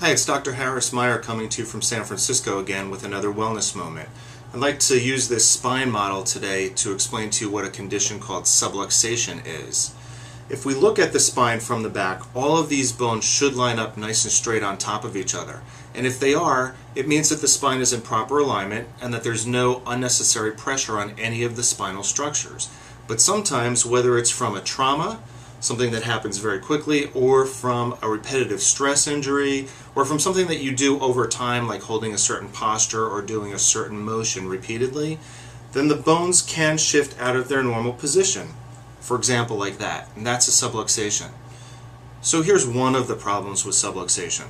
Hi, it's Dr. Harris Meyer coming to you from San Francisco again with another wellness moment. I'd like to use this spine model today to explain to you what a condition called subluxation is. If we look at the spine from the back, all of these bones should line up nice and straight on top of each other. And if they are, it means that the spine is in proper alignment and that there's no unnecessary pressure on any of the spinal structures. But sometimes, whether it's from a trauma, something that happens very quickly, or from a repetitive stress injury, or from something that you do over time, like holding a certain posture or doing a certain motion repeatedly, then the bones can shift out of their normal position. For example, like that, and that's a subluxation. So here's one of the problems with subluxation.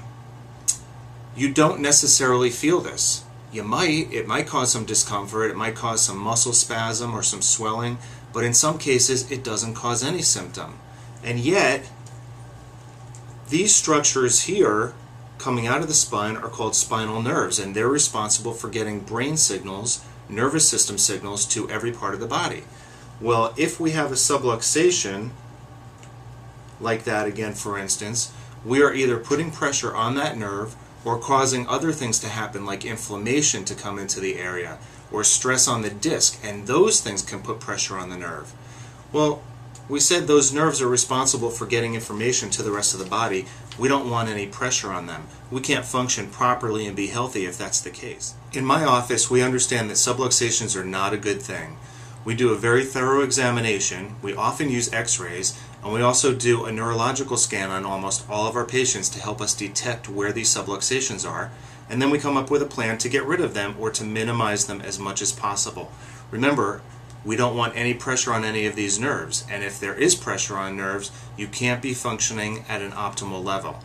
You don't necessarily feel this. It might cause some discomfort, it might cause some muscle spasm or some swelling, but in some cases it doesn't cause any symptom. And yet, these structures here coming out of the spine are called spinal nerves, and they're responsible for getting brain signals, nervous system signals to every part of the body. Well, if we have a subluxation, like that again for instance, we are either putting pressure on that nerve or causing other things to happen, like inflammation to come into the area or stress on the disc, and those things can put pressure on the nerve. Well, we said those nerves are responsible for getting information to the rest of the body. We don't want any pressure on them. We can't function properly and be healthy if that's the case. In my office, we understand that subluxations are not a good thing. We do a very thorough examination, we often use x-rays, and we also do a neurological scan on almost all of our patients to help us detect where these subluxations are, and then we come up with a plan to get rid of them or to minimize them as much as possible. Remember, we don't want any pressure on any of these nerves, and if there is pressure on nerves, you can't be functioning at an optimal level.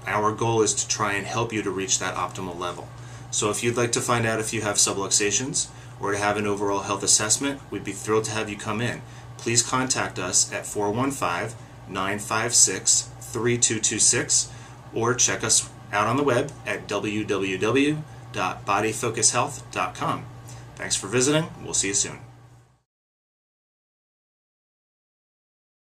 Our goal is to try and help you to reach that optimal level. So if you'd like to find out if you have subluxations or to have an overall health assessment, we'd be thrilled to have you come in. Please contact us at 415-956-3226 or check us out on the web at www.bodyfocushealth.com. Thanks for visiting. We'll see you soon.